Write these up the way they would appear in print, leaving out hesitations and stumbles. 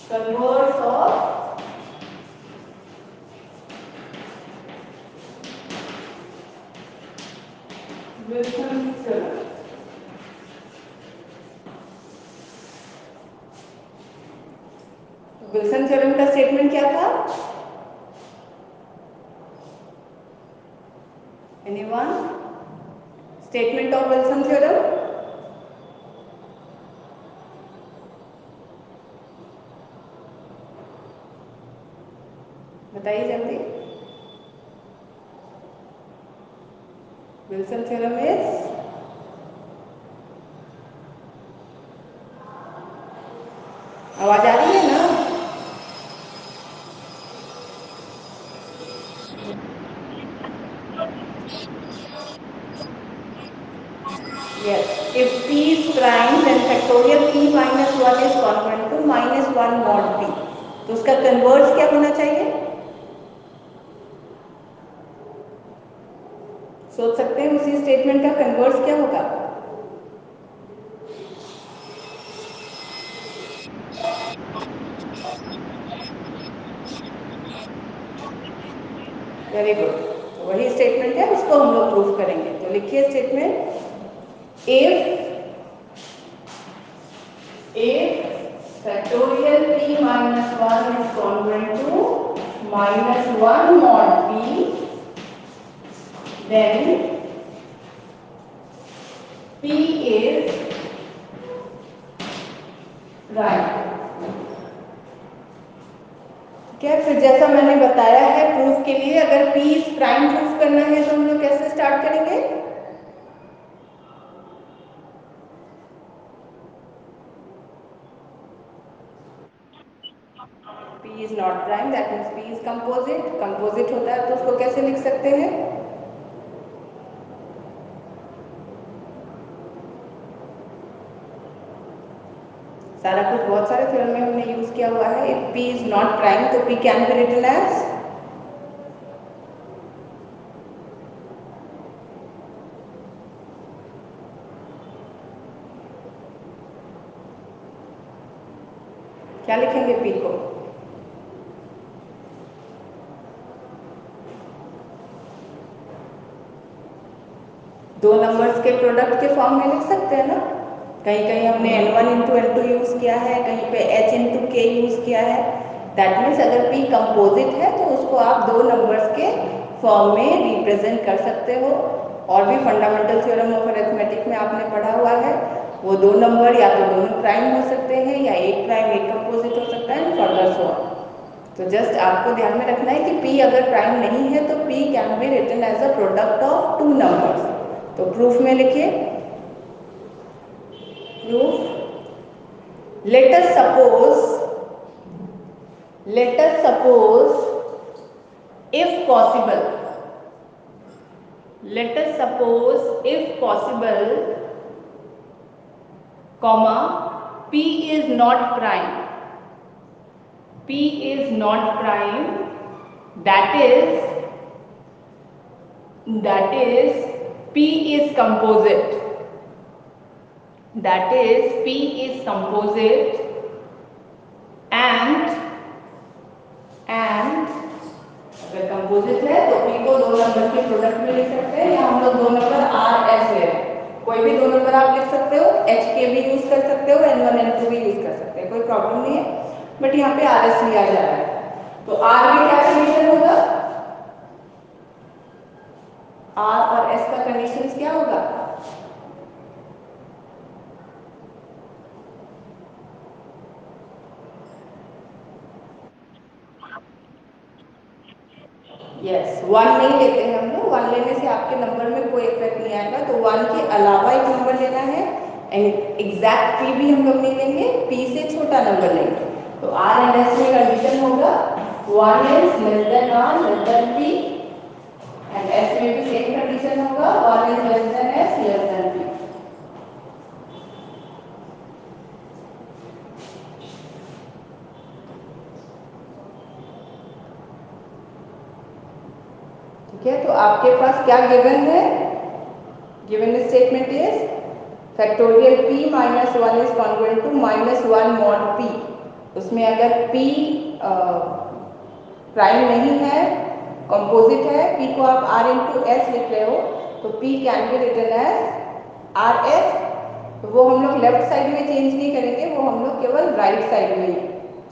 converse of Wilson's theorem. Wilson theorem का statement क्या था? Anyone? Statement of Wilson theorem? बताइए जल्दी। विल्सन थ्योरम इज आवाज आ रही है ना? Yes. If p is prime, then factorial p minus 1 is congruent to minus 1 mod p. तो उसका कन्वर्स क्या होना चाहिए? सोच सकते हैं उसी स्टेटमेंट का कन्वर्स क्या होगा? Very good. तो वही स्टेटमेंट है, उसको हम लोग प्रूफ करेंगे। तो लिखिए statement, if factorial p minus 1 is congruent to minus 1 mod p, then p is prime। ठीक है, फिर जैसा मैंने बताया है प्रूफ के लिए, अगर p इज प्राइम प्रूफ करना है तो हम लोग कैसे स्टार्ट करेंगे? p is not prime, that means p is composite. Composite होता है तो उसको कैसे लिख सकते हैं? सारा कुछ बहुत सारे थ्योरम में हमने यूज किया हुआ है। If p is not prime तो p can be written as क्या लिखेंगे p को? दो नंबर्स के प्रोडक्ट के फॉर्म में लिख सकते हैं ना। कहीं कहीं हमने n1 इंटू n2 यूज किया है, कहीं पे h इंटू k यूज किया है। दैट मीन्स अगर p कंपोजिट है तो उसको आप दो नंबर्स के फॉर्म में रिप्रेजेंट कर सकते हो। और भी फंडामेंटल थ्योरम ऑफ अरिथमेटिक में आपने पढ़ा हुआ है, वो दो नंबर या तो दोनों प्राइम हो सकते हैं या एक प्राइम एक कंपोजिट हो सकता है, फर्दर सो ऑन। तो जस्ट आपको ध्यान में रखना है कि p अगर प्राइम नहीं है तो p can be written as a product of two numbers. तो प्रूफ में लिखिए, proof, let us suppose if possible, let us suppose if possible, comma, p is not prime, p is not prime, that is p is composite, that is p is composite and अगर composite है तो p को दो number के product में लिख सकते हैं, या हम लोग दो नंबर r s ले रहे हैं, कोई भी दो नंबर आप लिख सकते हो, h k भी यूज कर सकते हो, n1 n2 भी यूज कर सकते हैं, कोई प्रॉब्लम नहीं है। बट यहाँ पे r s लिया जा रहा है तो r में क्या कंडीशन होगा? r और s का कंडीशन क्या होगा? यस, वन नहीं लेते हैं हम लोग। वन लेने से आपके नंबर में कोई इफेक्ट नहीं आएगा, तो वन के अलावा एक नंबर लेना है। एंड एग्जैक्ट p भी हम लोग नहीं लेंगे, p से छोटा नंबर लेंगे। तो r एंड s में कंडीशन होगा one is less than r less than p, and s में भी सेम कंडीशन होगा one is less than s less than p। ठीक है, तो आपके पास क्या गिवन है? Given statement is factorial p minus 1 is congruent to minus 1 mod p। उसमें अगर P प्राइम नहीं है, कंपोजिट है, P को आप R इंटू एस लिख रहे हो, तो P can be written as R S. तो वो हम लोग लेफ्ट साइड में चेंज नहीं करेंगे, वो हम लोग केवल राइट साइड में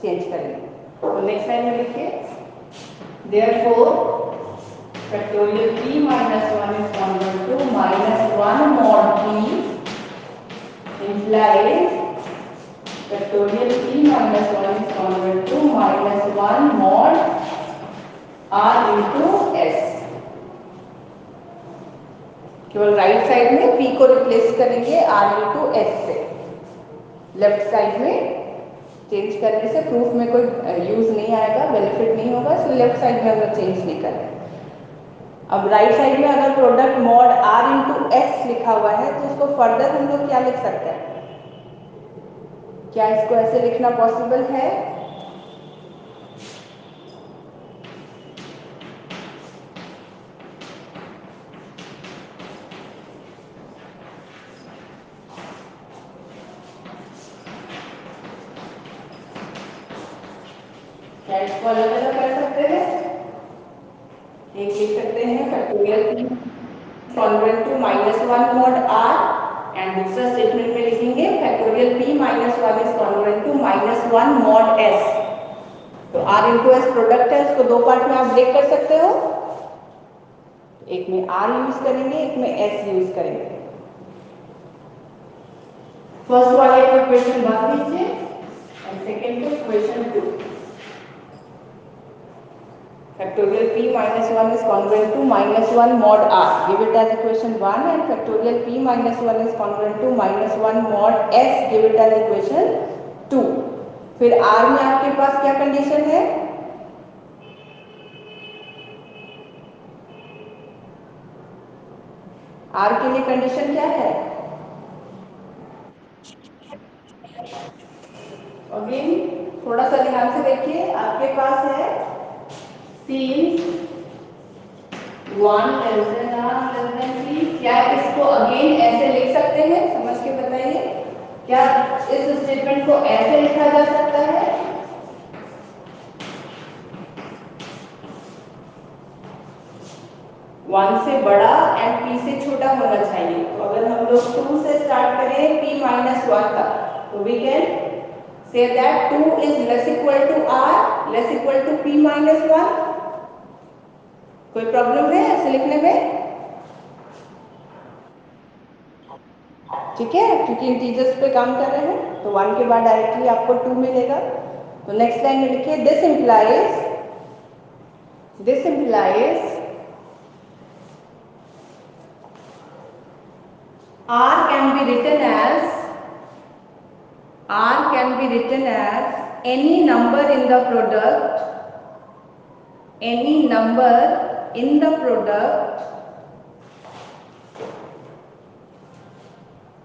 चेंज करेंगे। तो नेक्स्ट लाइन में लिखिए, therefore factorial P minus 1 is congruent to minus 1 mod P implies factorial P minus 1 is converted to minus 1 mod R into S। केवल राइट साइड में P को रिप्लेस करेंगे R into S से, left side में change करने से proof में कोई यूज नहीं आएगा, बेनिफिट नहीं होगा, इसलिए लेफ्ट साइड में अगर चेंज नहीं कर रहे। अब राइट साइड में अगर product mod R into S लिखा हुआ है तो उसको फर्दर हम लोग क्या लिख सकते हैं? क्या इसको ऐसे लिखना पॉसिबल है? क्या इसको अलग अलग कर सकते हैं? एक लिख सकते हैं factorial P congruent to minus 1 mod R, and दूसरा स्टेटमेंट में लिखेंगे factorial P minus 1 is congruent to minus 1 mod S। तो R इंटू एस प्रोडक्ट है, इसको दो पार्ट में आप ब्रेक कर सकते हो, एक में R यूज करेंगे, एक में S यूज करेंगे। फर्स्ट वाले को इक्वेशन 1 लीजिए एंड सेकेंड को equation 2। Factorial P minus 1 is congruent to minus 1 mod R. Give it as equation 1, and factorial P minus 1 is congruent to minus 1 mod S. Give it as equation 2. फिर R में आपके पास क्या condition है? R के लिए condition क्या है? Again थोड़ा सा ध्यान से देखिए, आपके पास है since 1 less than R less than P। क्या इसको अगेन ऐसे लिख सकते हैं? समझ के बताइए, क्या इस स्टेटमेंट को ऐसे लिखा जा सकता है? वन से बड़ा एंड P से छोटा होना चाहिए। तो अगर हम लोग 2 से स्टार्ट करें P माइनस 1 तक, तो we can say that 2 is less equal to R less equal to P minus 1। कोई प्रॉब्लम है ऐसे लिखने में? ठीक है, क्योंकि इंटीजर्स पे काम कर रहे हैं, तो 1 के बाद डायरेक्टली आपको 2 मिलेगा। तो नेक्स्ट लाइन में लिखिए, this implies R can be written as any number in the product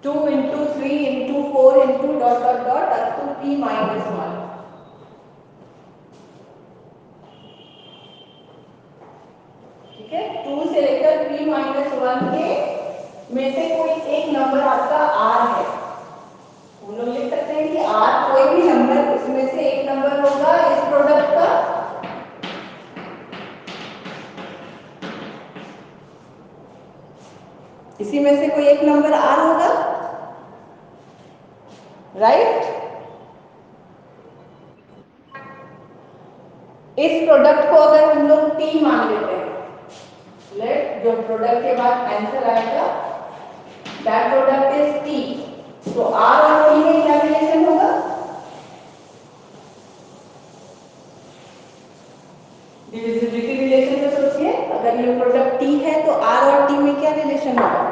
2 into 3 into 4 into dot dot dot up to P minus 1। ठीक है, 2 से लेकर P minus 1 के में से कोई एक नंबर आपका R है। हम लोग लिख सकते हैं कि R कोई भी नंबर, उसमें से एक नंबर होगा इस प्रोडक्ट का, इसी में से कोई एक नंबर R होगा, राइट? इस प्रोडक्ट को अगर हम लोग T मान लेते हैं, लेट जो प्रोडक्ट के बाद आंसर आएगा दैट प्रोडक्ट इज T, तो R और T में क्या रिलेशन होगा? डिविजिबिलिटी रिलेशन में सोचिए, अगर ये प्रोडक्ट T है तो R और T में क्या रिलेशन होगा?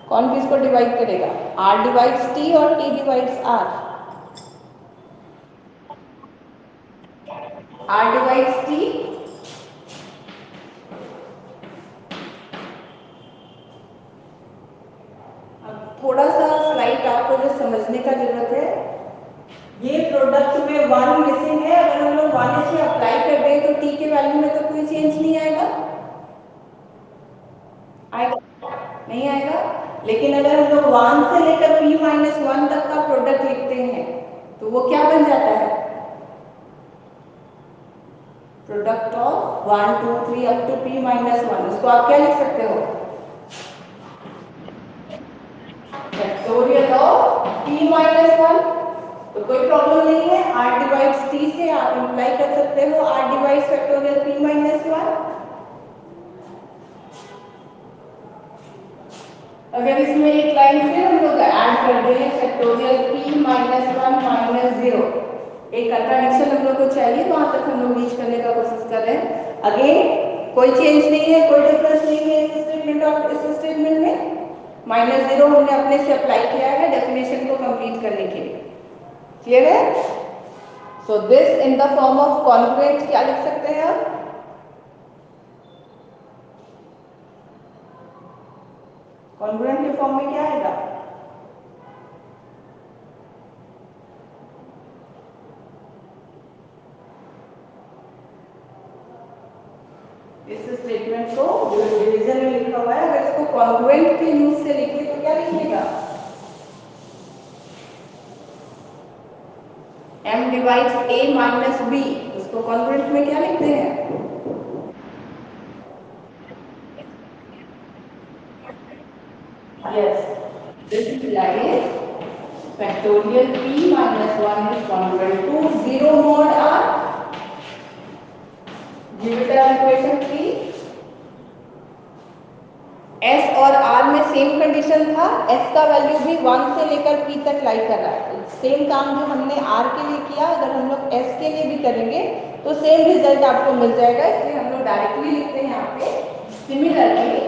कौन किसको डिवाइड करेगा? R डिवाइड्स T और T divides R। R divides T, थोड़ा सा स्लाइड आपको जो समझने का जरूरत है, ये प्रोडक्ट में 1 मिसिंग है, अगर हम लोग 1 इसे अप्लाई कर दें तो T के वैल्यू में तो कोई चेंज नहीं आएगा। नहीं आएगा। लेकिन अगर हम लोग 1 से लेकर p-1 तक का प्रोडक्ट लिखते हैं तो वो क्या बन जाता है, product of 1 2 3 up to p-1। उसको आप क्या लिख सकते हो, फैक्टोरियल ऑफ p-1। तो कोई प्रॉब्लम नहीं है, r डिवाइड्स t से आप इंप्लाई कर सकते हो r डिवाइड्स फैक्टोरियल p-1। अगर इसमें एक लाइन फिर हम लोग ऐड कर दें फैक्टोरियल p-1 माइनस 0, एक कंट्राडिक्शन हम लोग को चाहिए, वहां तक हम लोग रीच करने का कोशिश कर रहे हैं। अगेन कोई चेंज नहीं है, कोई डिफरेंस नहीं है इस स्टेटमेंट और इस स्टेटमेंट में। -0 हमने अपने से अप्लाई किया है डेफिनेशन को कंप्लीट करने के लिए। क्लियर है? So this in the form of congruent क्या लिख सकते हैं आप, कॉन्ग्रुएंट के फॉर्म में क्या आएगा, इस स्टेटमेंट को डिवीजन में लिखा हुआ है, अगर इसको कॉन्ग्रुएंट के यूज से लिखे तो क्या लिखिएगा, m divides a minus b, उसको कॉन्ग्रुएंट में क्या लिखते हैं, yes this implies factorial p-1 is congruent to 0 mod r, give it as equation 3। s और r में सेम कंडीशन था, s का वैल्यू भी 1 से लेकर p तक लाई कर रहा है। सेम काम जो हमने r के लिए किया अगर हम लोग s के लिए भी करेंगे तो सेम रिजल्ट आपको मिल जाएगा, इसलिए हम लोग डायरेक्टली लिखते हैं यहाँ पे similarly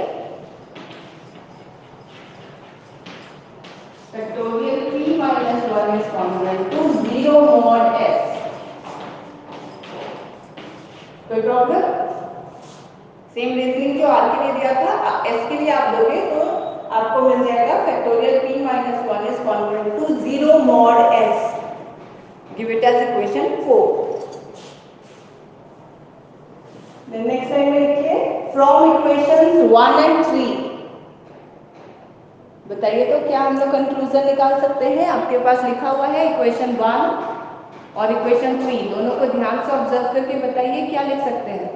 factorial p-1 is congruent to 0 mod s। कोई प्रॉब्लम? सेम रीजनिंग जो आर के लिए दिया था एस के लिए आप दोगे तो आपको मिल जाएगा factorial p-1 is congruent to 0 mod s, give it as equation 4। then next line में लिखिए from equations 1 and 3, बताइए तो क्या हम लोग कंक्लूजन निकाल सकते हैं। आपके पास लिखा हुआ है इक्वेशन 1 और इक्वेशन 3, दोनों को ध्यान से ऑब्जर्व करके बताइए क्या लिख सकते हैं।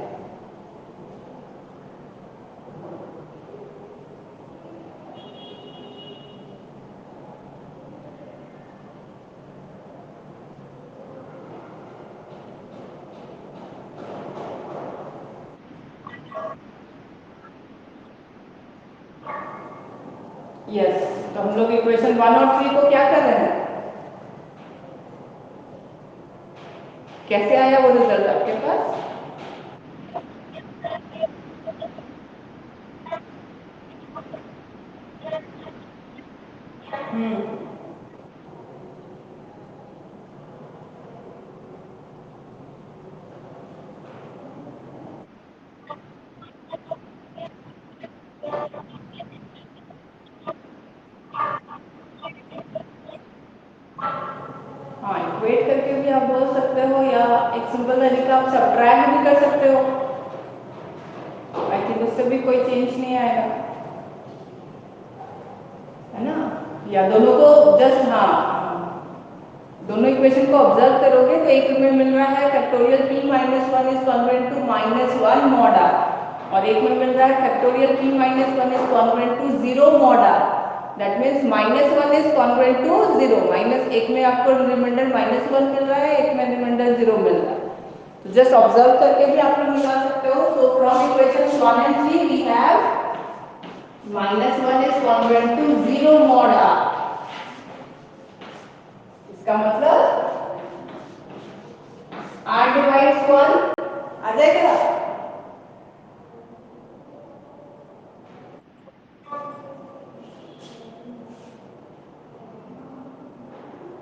यस तो हम लोग इक्वेशन 1 और 3 को क्या कर रहे हैं, कैसे आया वो रिजल्ट आपके पास, हाँ इक्वेट करके भी आप बोल सकते हो या एक सिंपल तरीका आप सब्ट्रैक्ट भी कर सकते हो, आई थिंक उससे भी कोई चेंज नहीं आएगा, है ना। या दोनों को जस्ट हाँ दोनों इक्वेशन को ऑब्जर्व करोगे तो एक में मिल रहा है factorial p-1 is congruent to -1 mod r और एक में मिल रहा है factorial p-1 is congruent to 0 mod r, that means -1 is congruent to 0, minus एक में आपको रिमाइंडर -1 मिल रहा है, एक में रिमाइंडर 0 मिल रहा है, तो जस्ट ऑब्जर्व करके भी आप लोग निकाल सकते हो। So from equation 1 and 3 we have -1 is congruent to 0 mod r, इसका मतलब r डिवाइड्स 1 आ जाएगा,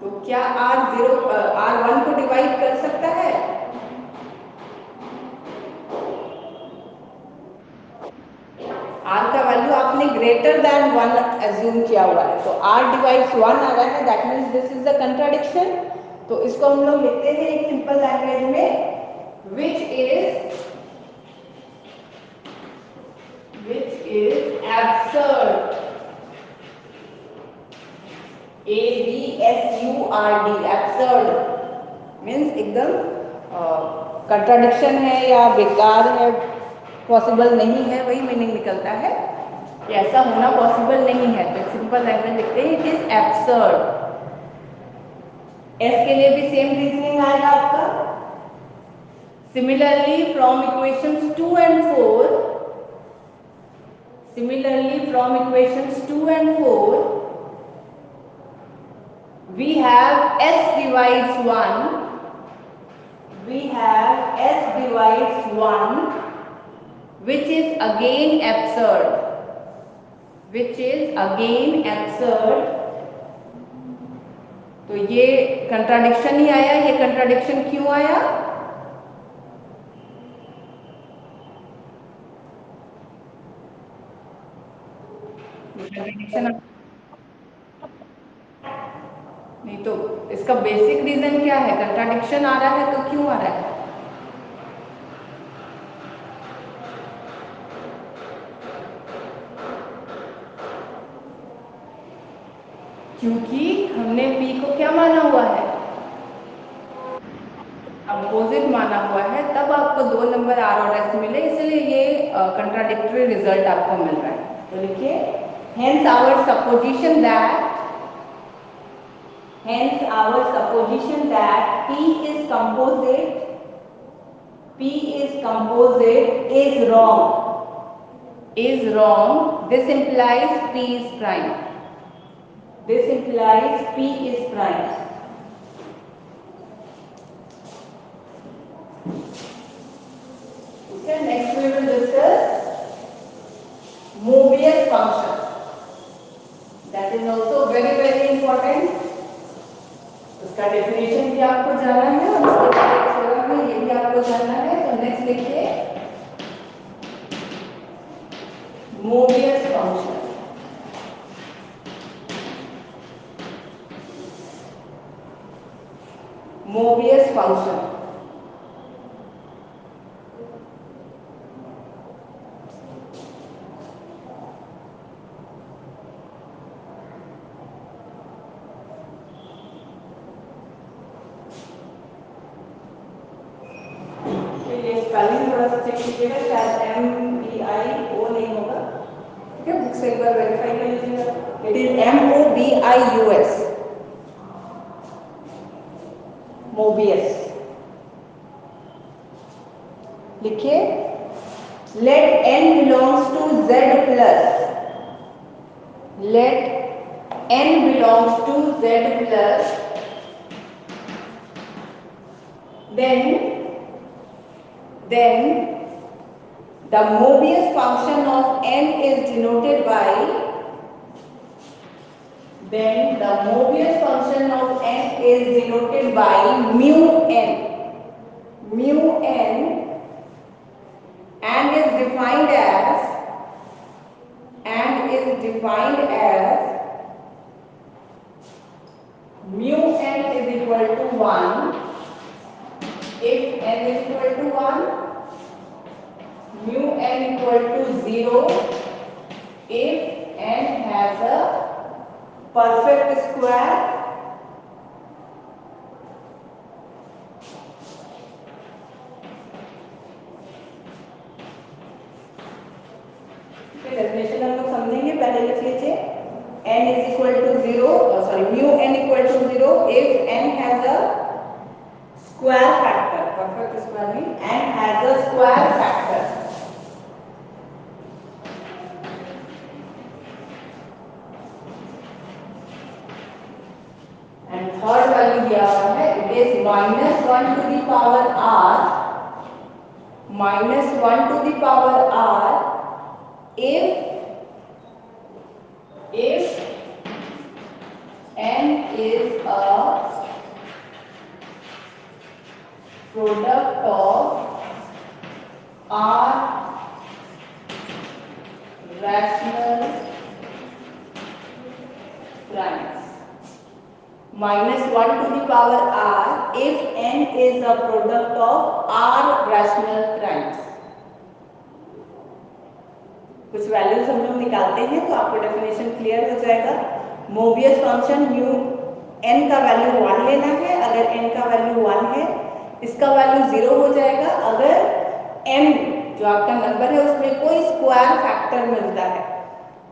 तो क्या r1 को डिवाइड कर सकता है, r का वैल्यू आपने ग्रेटर देन 1 एज्यूम किया हुआ है, तो r डिवाइड्स 1 आ रहा है, that means this is the contradiction. तो इसको हम लोग लिखते हैं एक सिंपल लैंग्वेज में which is absurd. ABSURD, absurd means एकदम कंट्राडिक्शन है या बेकार है, पॉसिबल नहीं है, वही मीनिंग निकलता है कि ऐसा होना पॉसिबल नहीं है। तो सिंपल लैंग्वेज लिखते हैं इट इज एब्सर्ड। एस के लिए भी सेम रीजनिंग आएगा आपका। Similarly from equations 2 and 4, similarly from equations 2 and 4, we have s divides 1, we have s divides 1, which is again absurd, which is again absurd। तो ये contradiction ही आया। ये contradiction क्यों आया? कंट्राडिक्शन नहीं तो इसका बेसिक रीजन क्या है? कंट्राडिक्शन आ रहा है तो क्यों आ रहा है? क्योंकि हमने P को क्या माना हुआ है? अपोजिट माना हुआ है, तब आपको 2 नंबर R और S मिले, इसलिए ये कंट्राडिक्टरी रिजल्ट आपको मिल रहा है। तो लिखिए hence our supposition that P is composite is wrong. This implies P is prime. This implies P is prime. Okay, next we will discuss Mobius function. That is also very very important. उसका definition भी आपको जानना है और उसके बाद एक theorem है, ये भी आपको जानना है। तो नेक्स्ट लिखिए Mobius function. Mobius function spelling थोड़ा सा चेक कीजिएगा, शायद MBIO नहीं होगा। ठीक है, बुक से एक बार वेरीफाई कर लीजिएगा। It is MOBIUS, Mobius. लिखिए late n belongs to Z plus, let n belongs to Z plus, then the Mobius function of n is denoted by, then the Mobius function of n is denoted by mu n, and is defined as mu n is equal to 1 if n is equal to 1, mu n equal to 0 if n has a perfect square, definition हम लोग समझेंगे। पहले लिख लीजिए n is equal to 0, mu n equal to 0 if n has a square factor, perfect square means n has a square factor। And third value दिया हुआ है, it is -1 to the power r, -1 to the power r if n is a product of r rational primes। -1 to the power r if n is a product of r rational primes। कुछ values हम लोग निकालते हैं तो आपको definition clear हो जाएगा। Mobius function n का वैल्यू 1 लेना है। अगर n का वैल्यू 1 है, इसका वैल्यू 0 हो जाएगा अगर m जो आपका नंबर है उसमें कोई स्क्वायर फैक्टर मिलता है,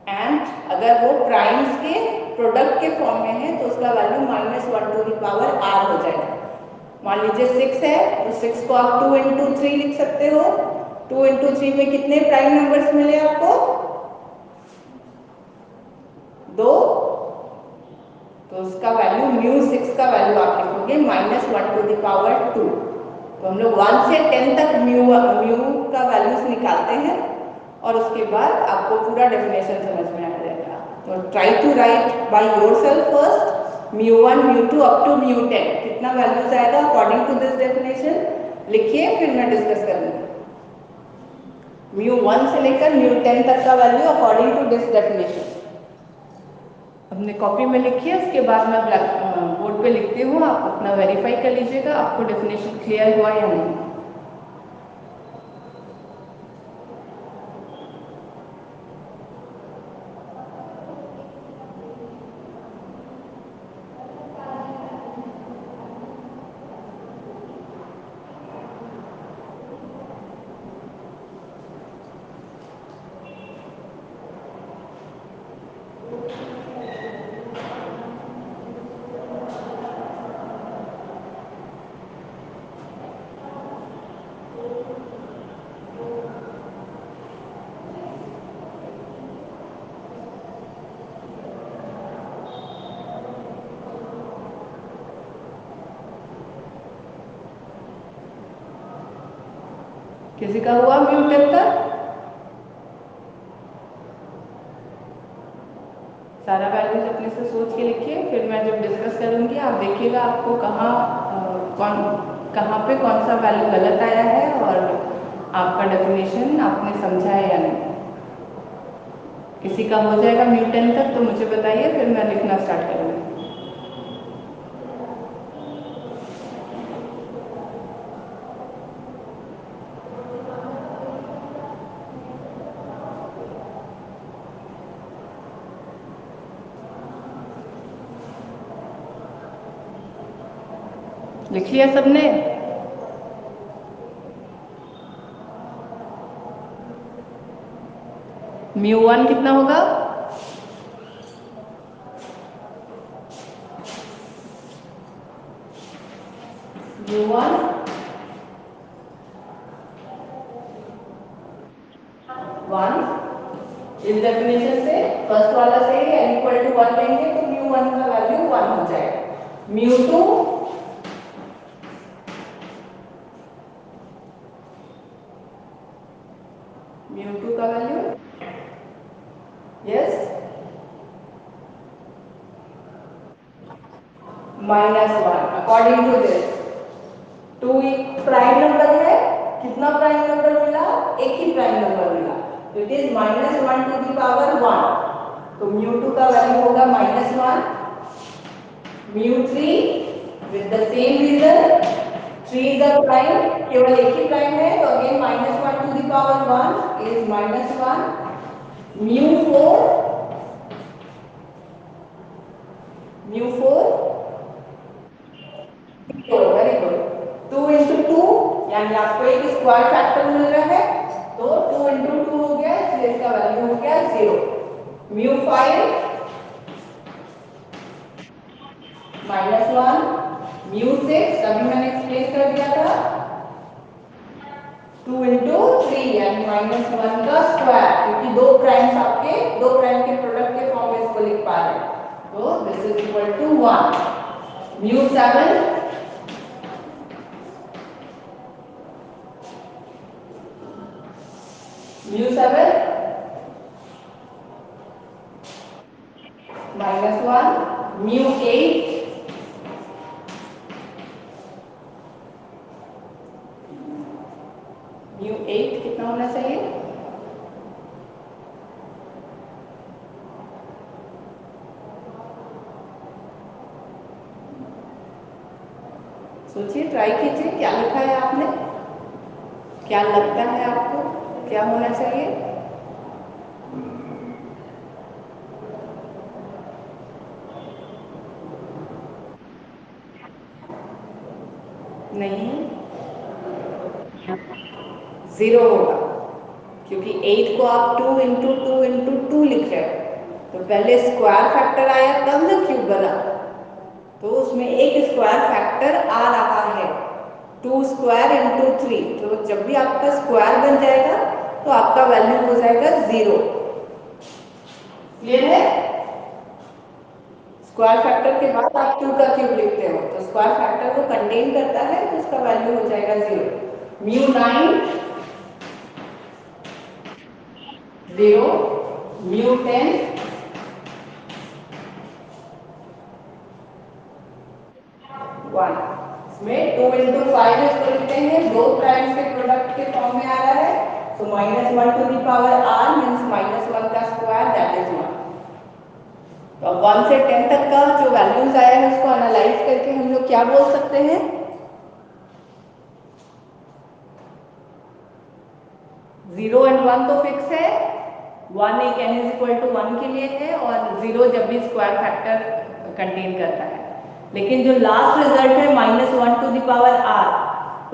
एंड अगर वो प्राइम्स के प्रोडक्ट के फॉर्म में है तो उसका value -1 to the power r हो जाएगा। मान लीजिए 6 है तो 6 को आप 2 इंटू 3 लिख सकते हो। 2 इंटू 3 में कितने प्राइम नंबर्स मिले आपको? 2। तो उसका वैल्यू μ6 का वैल्यू आप लिखोगे -1 टू द पावर 2। तो हम लोग 1 से 10 तक म्यू का वैल्यूज निकालते हैं और उसके बाद आपको पूरा डेफिनेशन समझ में आ जाएगा। तो try to write by yourself first μ1 μ2 up to μ10 कितना वैल्यूज आएगा अकॉर्डिंग टू दिस डेफिनेशन लिखिए, फिर मैं डिस्कस करूंगी। μ1 से लेकर μ10 तक का value according to this definition अपने कॉपी में लिखिए, उसके बाद मैं ब्लैक बोर्ड पे लिखती हूँ, आप अपना वेरीफाई कर लीजिएगा आपको डेफिनेशन क्लियर हुआ या नहीं। किसी का हुआ μ10 तक? सारा वैल्यूज अपने से सोच के लिखिए, फिर मैं जब डिस्कस करूंगी आप देखिएगा आपको कहाँ पे कौन सा वैल्यू गलत आया है और आपका डेफिनेशन आपने समझा है या नहीं। किसी का हो जाएगा μ10 तक तो मुझे बताइए, फिर मैं लिखना स्टार्ट करूँगी। लिख लिया सबने? μ1 कितना होगा? μ1 1 इस डेफिनेशन से फर्स्ट वाला से n इक्वल टू 1 लेंगे तो μ1 का वैल्यू 1 हो जाएगा। μ2 का value yes -1 according to this. 2 एक प्राइम नंबर है, कितना प्राइम नंबर मिला? एक ही प्राइम नंबर मिला, तो it is -1 to the power 1। तो μ2 का वैल्यू होगा -1। μ3 with the same reason 3 is a prime, केवल एक ही प्राइम है तो again -1 to the power 1 is -1। μ4 very good 2 into 2 यानी आपको एक स्क्वायर फैक्टर मिल रहा है, तो 2 इंटू 2 हो गया, इसलिए इसका वैल्यू हो गया 0। μ5 -1। μ6 अभी मैंने एक्सप्लेन कर दिया था 2 इंटू 3 यानी -1 का स्क्वायर, क्योंकि दो प्राइम्स आपके दो प्राइम के प्रोडक्ट के फॉर्म में इसको लिख पा रहे हैं, तो दिस इज इक्वल टू 1। μ7 μ7 -1। μ8 μ8 कितना होना चाहिए? सोचिए, ट्राई कीजिए, क्या लिखा है आपने, क्या लगता है आपको क्या होना चाहिए? नहीं, 0 होगा, क्योंकि 8 को आप 2 इंटू 2 इंटू 2 लिख रहे हो, तो पहले स्क्वायर फैक्टर आया तब ना क्यूब बना, तो उसमें एक स्क्वायर फैक्टर आ रहा है, 2 स्क्वायर इंटू 3, तो जब भी आपका स्क्वायर बन जाएगा तो आपका वैल्यू हो जाएगा 0। क्लियर है? स्क्वायर फैक्टर के बाद आप 2 का क्यूब लिखते हो, तो स्क्वायर फैक्टर को कंटेन करता है, तो उसका वैल्यू हो जाएगा 0। Mu 9 0, mu 10 1। इसमें 2 इंटू 5 इसको लिखते हैं, दो प्राइम्स के प्रोडक्ट के फॉर्म में आ रहा है, तो -1 to the power r means -1 का स्क्वायर, दैट इज 1। तो अब 1 से 10 तक का जो वैल्यूज आया है उसको एनालाइज करके हम लोग क्या बोल सकते हैं? 0 एंड 1 तो फिक्स है, 1 एक n इज इक्वल टू 1 के लिए है, और 0 जब भी स्क्वायर फैक्टर कंटेन करता है। लेकिन जो लास्ट रिजल्ट है -1 टू द पावर r,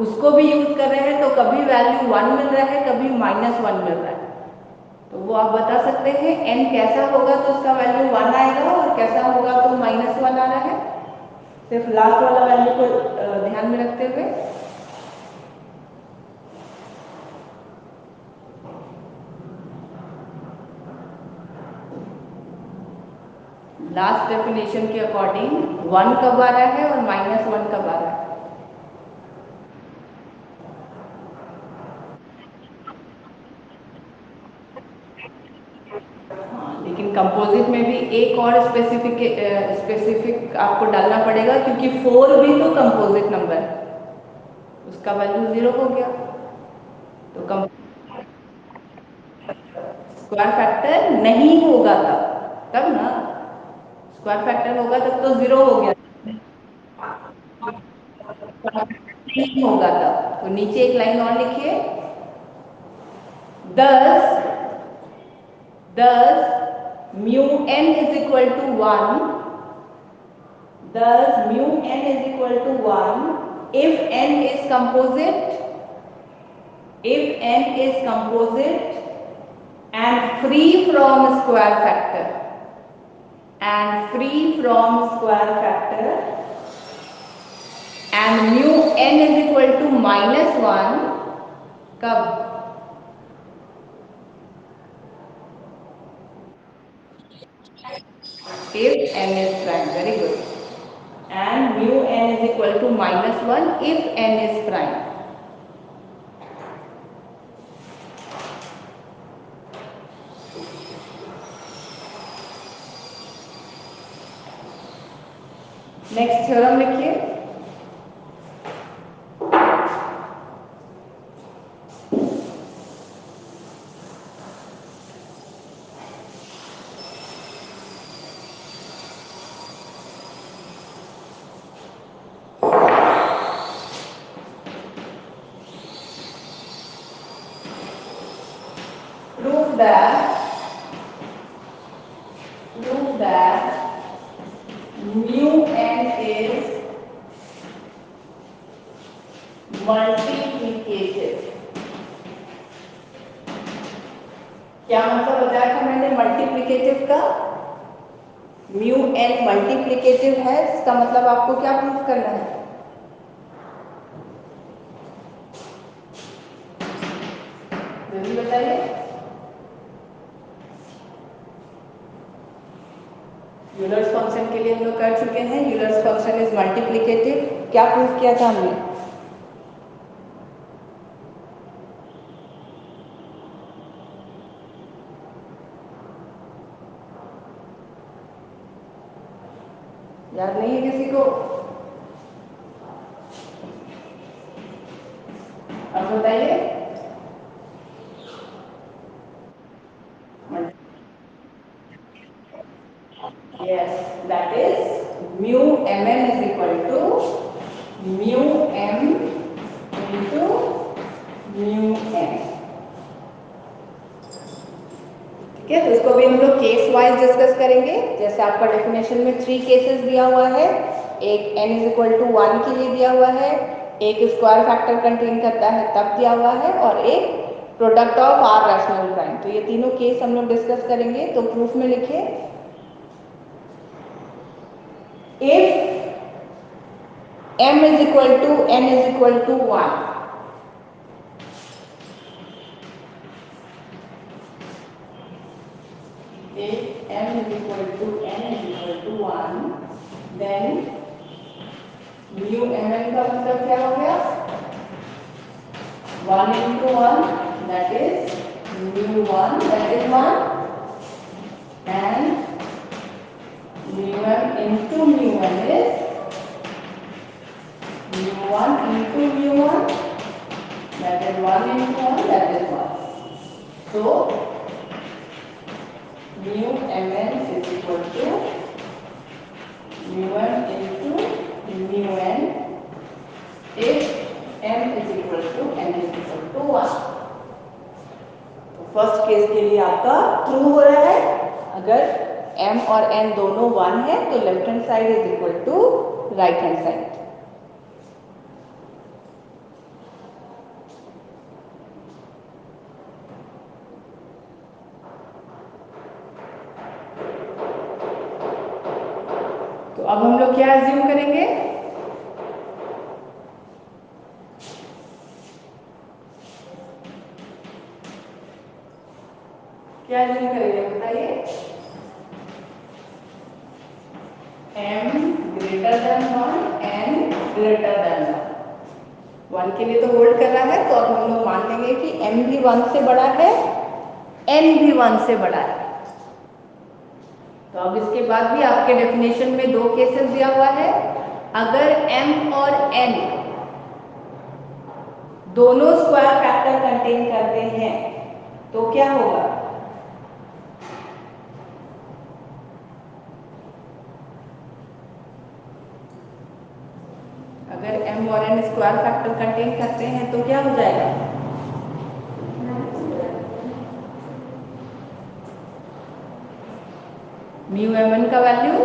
उसको भी यूज कर रहे हैं, तो कभी वैल्यू 1 मिल रहा है, कभी -1 मिल रहा है, तो वो आप बता सकते हैं n कैसा होगा तो उसका वैल्यू 1 आएगा, और कैसा होगा तो -1 आ रहा है। सिर्फ लास्ट वाला वैल्यू को ध्यान में रखते हुए। लास्ट डेफिनेशन के अकॉर्डिंग 1 कब आ रहा है और -1 कब आ रहा है? लेकिन कंपोजिट में भी एक और स्पेसिफिक आपको डालना पड़ेगा, क्योंकि 4 भी तो कंपोजिट नंबर है, उसका वैल्यू 0 हो गया, तो स्क्वायर फैक्टर नहीं होगा तब ना, स्क्वायर फैक्टर होगा तब तो 0 हो गया, नहीं होगा तब तो नीचे एक लाइन और लिखिए, 10 mu n is equal to 1, 10 mu n is equal to 1 if n is composite, if n is composite and free from square factor, and free from square factor, and mu n is equal to -1, कब? If n is prime, very good, and mu n is equal to -1 if n is prime. Next theorem लिखिए, prove that mu n is multiplicative। क्या मतलब बताया था मैंने multiplicative का? Mu N multiplicative है, इसका मतलब आपको क्या प्रूव करना है? जल्दी बताइए। यूलर्स फंक्शन के लिए हम लोग कर चुके हैं, यूलर्स फंक्शन इज मल्टीप्लिकेटिव। क्या प्रूव किया था हमने? याद नहीं है किसी को? अब बताइए। Yes, that is mu mm is equal to mu m into mu n। ठीक है, तो इसको भी हम लोग केस वाइज डिस्कस करेंगे। जैसे आपका डेफिनेशन में 3 केसेस दिया हुआ है, एक n इज इक्वल टू 1 के लिए दिया हुआ है, एक स्क्वायर फैक्टर कंटेन करता है तब दिया हुआ है, और एक product of R rational prime. तो ये तीनों केस हम लोग डिस्कस करेंगे। तो प्रूफ में लिखिए, if m is equal to n is equal to 1, if m is equal to n is equal to 1, then mu mn का मतलब क्या हो गया, 1 into 1, that is mu 1, that is 1, and mu m into mu n is mu 1 into mu 1, that is 1 into 1, that is 1. So mu mn is equal to mu m into mu n if m is equal to n is equal to 1. तो first case के लिए आपका true हो रहा है। अगर m और n दोनों 1 है तो left hand side is equal to right hand side. तो अब हम लोग क्या अज्यूम करेंगे, क्या अज्यूम करेंगे बताइए, m greater than 1 n greater than 1 के लिए तो होल्ड कर रहा है, तो अब हम लोग मान लेंगे कि m भी 1 से बड़ा है, n भी 1 से बड़ा है। तो अब इसके बाद भी आपके डेफिनेशन में दो केसेस दिया हुआ है। अगर m और n दोनों स्क्वायर फैक्टर कंटेन करते हैं तो क्या होगा, अगर m और n स्क्वायर फैक्टर कंटेन करते हैं तो क्या हो जाएगा, म्यू mn का वैल्यू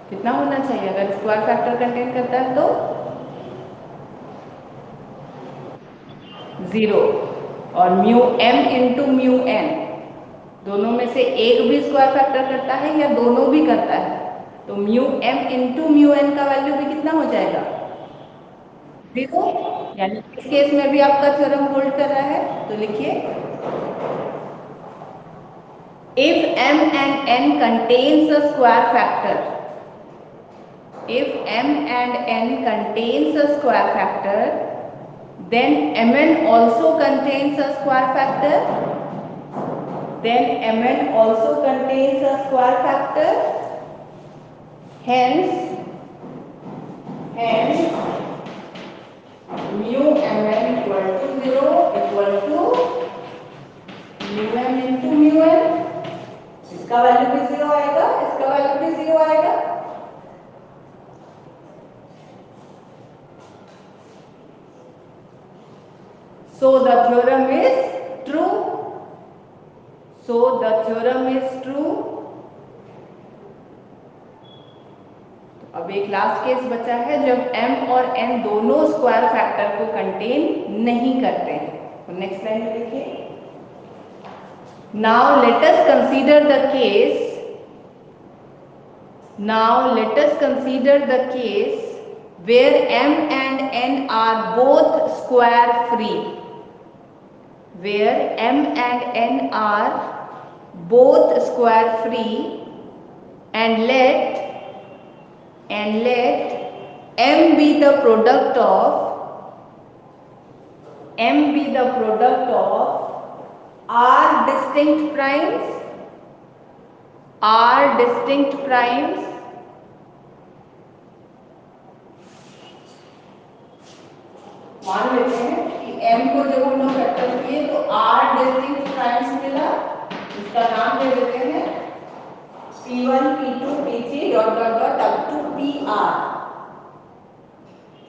कितना होना चाहिए, अगर स्क्वायर फैक्टर कंटेन करता है तो 0, और mu m into mu n दोनों में से एक भी स्क्वायर फैक्टर करता है या दोनों भी करता है, तो mu m into mu n का वैल्यू भी कितना हो जाएगा, 0। यानी इस केस में भी आपका थ्योरम होल्ड कर रहा है। तो लिखिए, if m and n contains a square factor, if m and n contains a square factor, then mn also contains a square factor, then mn also contains a square factor, hence mu mn equal to 0 equal to mu m into mu n, इसका value भी 0 आएगा, इसका value भी 0 आएगा। So the theorem is true. So the theorem is true. अब एक last case बचा है जब m और n दोनों स्क्वायर फैक्टर को कंटेन नहीं करते हैं। तो नेक्स्ट लाइन में लिखिए, now let us consider the case, now let us consider the case where m and n are both square free, where m and n are both square free, and let m be the product of r distinct primes, मान लेते हैं कि m को जब हम लोग factor किए तो r डिस्टिंक्ट प्राइम्स मिला, इसका नाम दे देते हैं p1 p2 p3 dot dot dot up to pr।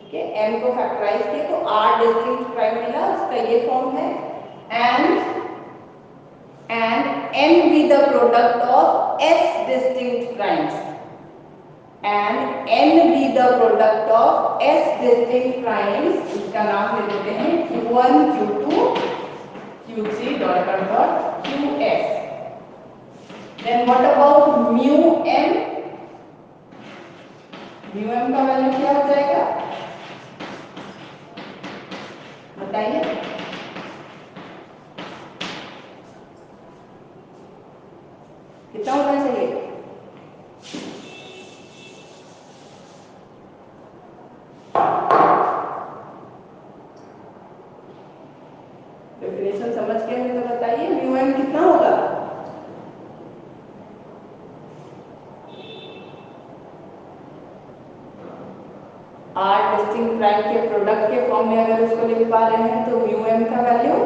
ठीक है, m को फैक्टराइज किए तो r डिस्टिंक्ट प्राइम मिला, उसका ये फॉर्म है, and and n be the product of s distinct primes, and n be the product of s distinct primes, इसका नाम ले देते हैं q1 q2 q3 dot dot dot qs. Then what about mu m? mu m का value क्या हो जाएगा बताइए? कितना होना चाहिए? डेफिनेशन समझ के हैं तो बताइए mu m कितना होगा? r डिस्टिंक्ट प्राइम के प्रोडक्ट के फॉर्म में अगर उसको लिख पा रहे हैं तो mu m का value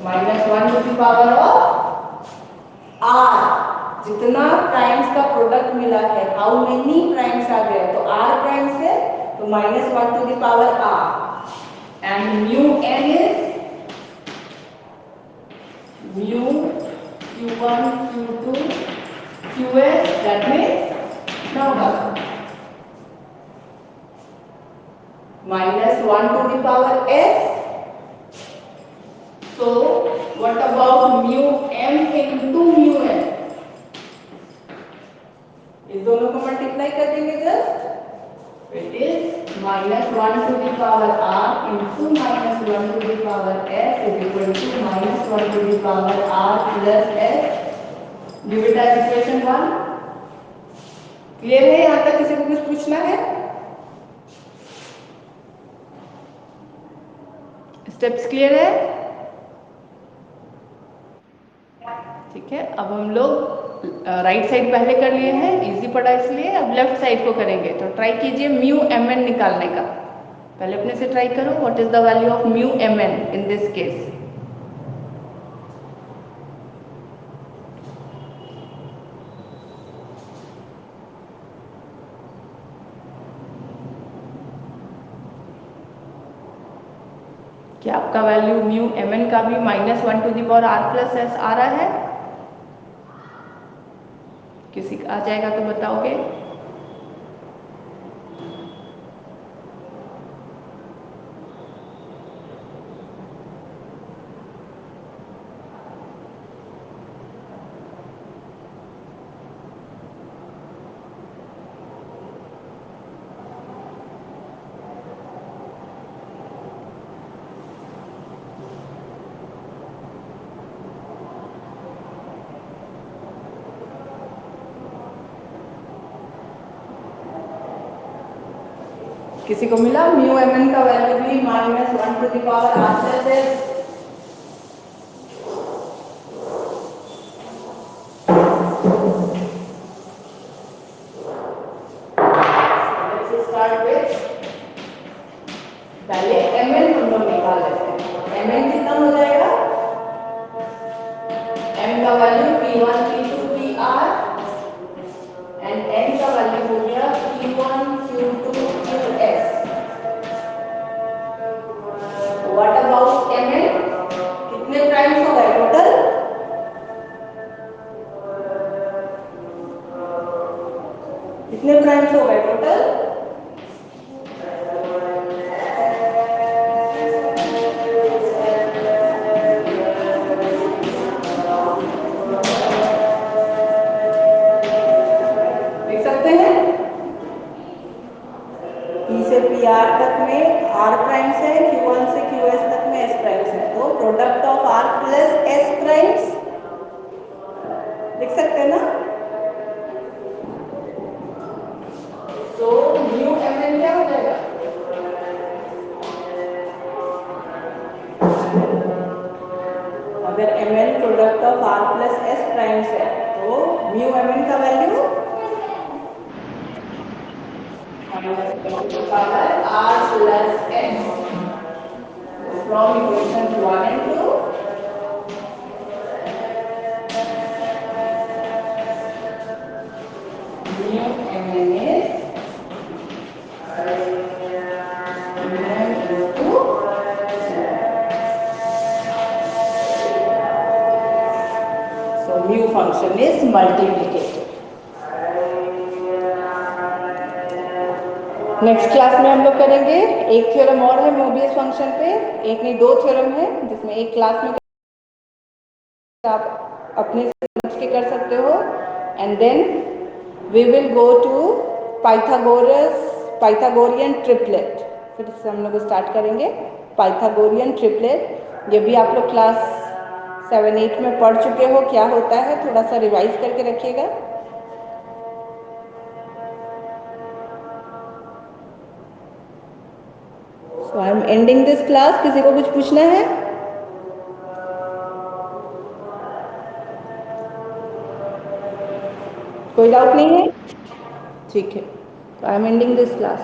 -1 to the power of r. जितना प्राइम्स का प्रोडक्ट मिला है, हाउ मेनी प्राइम्स आ गए, तो r प्राइम्स है तो -1 to the power r, and mu n is mu q1 q2 qs, that means कितना होगा -1 to the power s. So what about mu m into mu n? इस दोनों को multiply कर देंगे just, it is -1 to the power r into -1 to the power s is equal to -1 to the power r plus s. Give it as equation 1. Clear है? यहाँ तक किसी को कुछ पूछना है? स्टेप्स क्लियर है? ठीक है, अब हम लोग राइट साइड पहले कर लिए हैं, इजी पड़ा इसलिए अब लेफ्ट साइड को करेंगे. तो ट्राई कीजिए म्यू एम एन निकालने का. पहले अपने से ट्राई करो. What is the value of mu M N in this case? क्या आपका वैल्यू म्यू एम एन का भी -1 to the power R plus S आ रहा है? किसी का आ जाएगा तो बताओगे? किसी को मिला? म्यू एम एन का वैल्यू भी -1 to the power R plus S. पहले एम एन हम लोग निकाल लेते हैं. एम एन कितना हो जाएगा? एम का value P1 P2 PR and N का वैल्यू हो गया P1 Q2 QS. What about M N? कितने प्राइम्स हो गए टोटल? कितने प्राइम्स हो गए टोटल? PR तक में R प्राइम्स है, Q1 से QS तक में S प्राइम्स है, तो product of R plus S primes लिख सकते हैं ना? तो म्यू एम एन क्या हो जाएगा? अगर M N product of R plus S primes है तो म्यू एम एन का value R plus S from equation 1 and 2. Mu mn is m into function is multiplicative. Next class में हम लोग करेंगे, एक थ्योरम और है मोबियस फंक्शन पे, एक नहीं दो थ्योरम है, जिसमें एक क्लास में आप अपने से समझ के कर सकते हो, and then we will go to Pythagorean triplet. फिर से हम लोग स्टार्ट करेंगे पाइथागोरियन ट्रिपलेट। ये भी आप लोग क्लास 7-8 में पढ़ चुके हो क्या होता है, थोड़ा सा रिवाइज करके रखिएगा। So I am ending this class. किसी को कुछ पूछना है? कोई डाउट नहीं है? ठीक है, तो आई एम एंडिंग दिस क्लास।